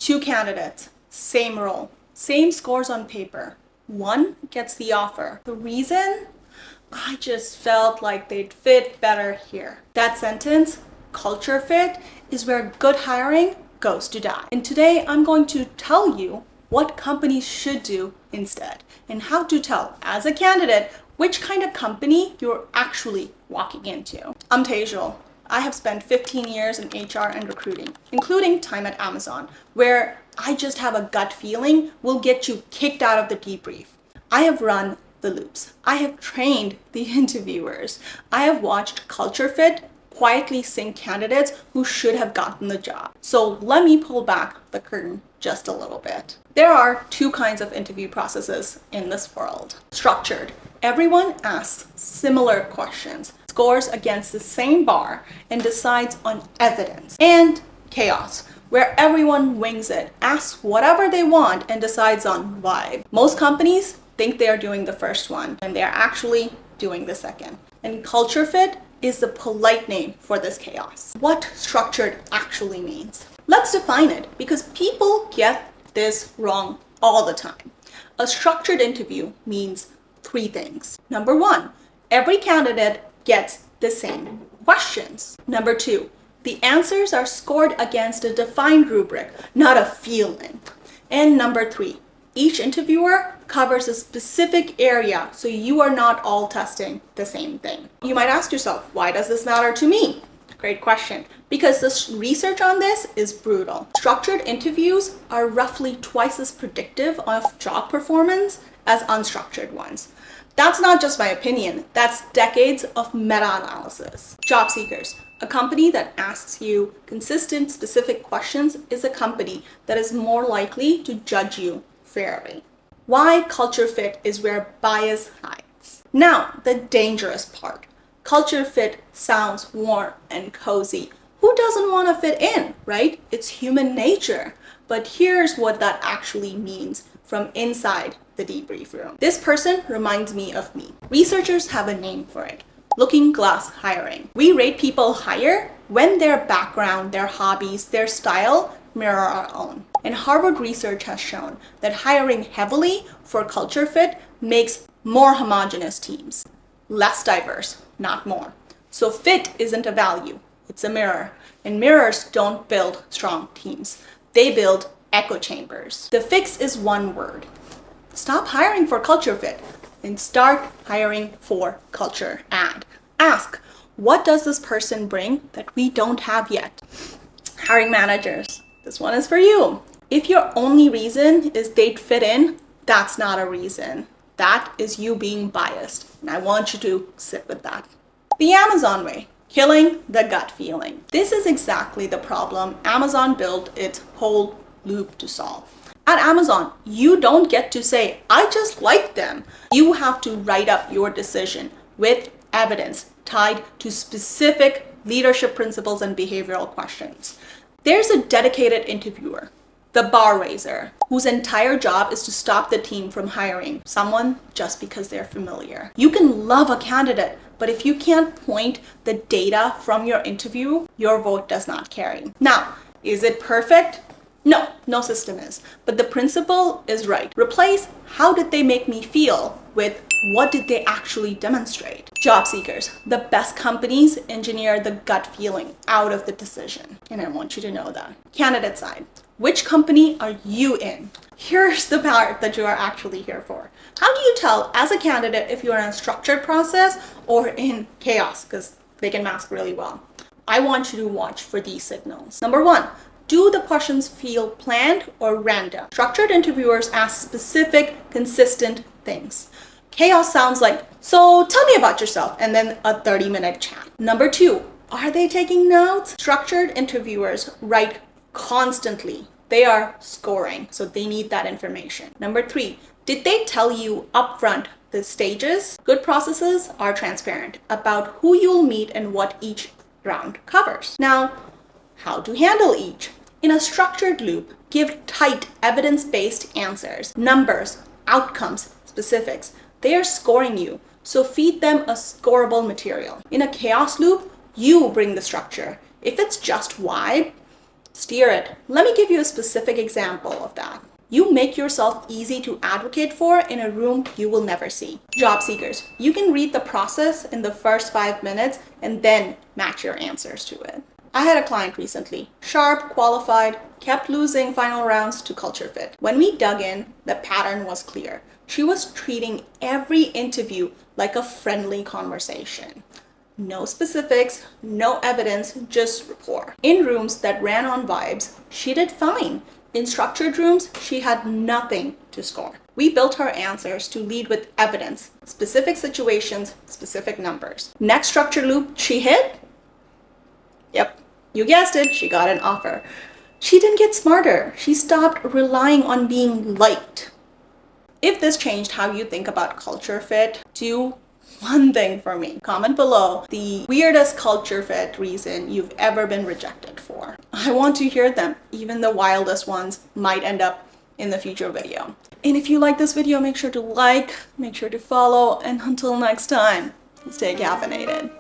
Two candidates, same role, same scores on paper. One gets the offer. The reason? I just felt like they'd fit better here. That sentence, culture fit, is where good hiring goes to die. And today I'm going to tell you what companies should do instead and how to tell as a candidate which kind of company you're actually walking into. I'm Tejal. I have spent 15 years in HR and recruiting, including time at Amazon, where I just have a gut feeling will get you kicked out of the debrief. I have run the loops. I have trained the interviewers. I have watched culture fit quietly sink candidates who should have gotten the job. So let me pull back the curtain just a little bit. There are two kinds of interview processes in this world. Structured. Everyone asks similar questions, scores against the same bar, and decides on evidence. And chaos, where everyone wings it, asks whatever they want, and decides on vibe. Most companies think they are doing the first one, and they are actually doing the second. And culture fit is the polite name for this chaos. What structured actually means? Let's define it, because people get this wrong all the time. A structured interview means three things. Number one, every candidate gets the same questions. Number two, the answers are scored against a defined rubric, not a feeling. And number three, each interviewer covers a specific area, so you are not all testing the same thing. You might ask yourself, why does this matter to me? Great question. Because the research on this is brutal. Structured interviews are roughly twice as predictive of job performance as unstructured ones. That's not just my opinion, that's decades of meta-analysis. Job seekers. A company that asks you consistent, specific questions is a company that is more likely to judge you fairly. Why culture fit is where bias hides. Now, the dangerous part. Culture fit sounds warm and cozy. Who doesn't want to fit in, right? It's human nature. But here's what that actually means from inside the debrief room. This person reminds me of me. Researchers have a name for it. Looking glass hiring. We rate people higher when their background, their hobbies, their style mirror our own. And Harvard research has shown that hiring heavily for culture fit makes more homogeneous teams. Less diverse, not more. So fit isn't a value, it's a mirror. And mirrors don't build strong teams. They build echo chambers. The fix is one word. Stop hiring for culture fit and start hiring for culture add. Ask, what does this person bring that we don't have yet? Hiring managers, this one is for you. If your only reason is they'd fit in, that's not a reason. That is you being biased, and I want you to sit with that. The Amazon way, killing the gut feeling. This is exactly the problem Amazon built its whole loop to solve. At Amazon, you don't get to say, I just like them. You have to write up your decision with evidence tied to specific leadership principles and behavioral questions. There's a dedicated interviewer, the bar raiser, whose entire job is to stop the team from hiring someone just because they're familiar. You can love a candidate, but if you can't point the data from your interview, your vote does not carry. Now, is it perfect? No, no system is. But the principle is right. Replace how did they make me feel with what did they actually demonstrate. Job seekers, the best companies engineer the gut feeling out of the decision. And I want you to know that. Candidate side, which company are you in? Here's the part that you are actually here for. How do you tell as a candidate if you're in a structured process or in chaos? Because they can mask really well. I want you to watch for these signals. Number one, do the questions feel planned or random? Structured interviewers ask specific, consistent things. Chaos sounds like, so tell me about yourself, and then a 30-minute chat. Number two, are they taking notes? Structured interviewers write constantly. They are scoring, so they need that information. Number three, did they tell you upfront the stages? Good processes are transparent about who you'll meet and what each round covers. Now, how to handle each? In a structured loop, give tight, evidence-based answers, numbers, outcomes, specifics. They are scoring you, so feed them a scoreable material. In a chaos loop, you bring the structure. If it's just vibe, Steer it. Let me give you a specific example of that. You make yourself easy to advocate for in a room you will never see. Job seekers, you can read the process in the first 5 minutes and then match your answers to it. I had a client recently, sharp, qualified, kept losing final rounds to culture fit. When we dug in, the pattern was clear. She was treating every interview like a friendly conversation. No specifics, no evidence, just rapport. In rooms that ran on vibes, she did fine. In structured rooms, she had nothing to score. We built her answers to lead with evidence, specific situations, specific numbers. Next structure loop she hit? Yep, you guessed it, she got an offer. She didn't get smarter. She stopped relying on being liked. If this changed how you think about culture fit, do one thing for me. Comment below the weirdest culture fit reason you've ever been rejected for. I want to hear them. Even the wildest ones might end up in the future video. And if you like this video, make sure to like, make sure to follow, and until next time, stay caffeinated.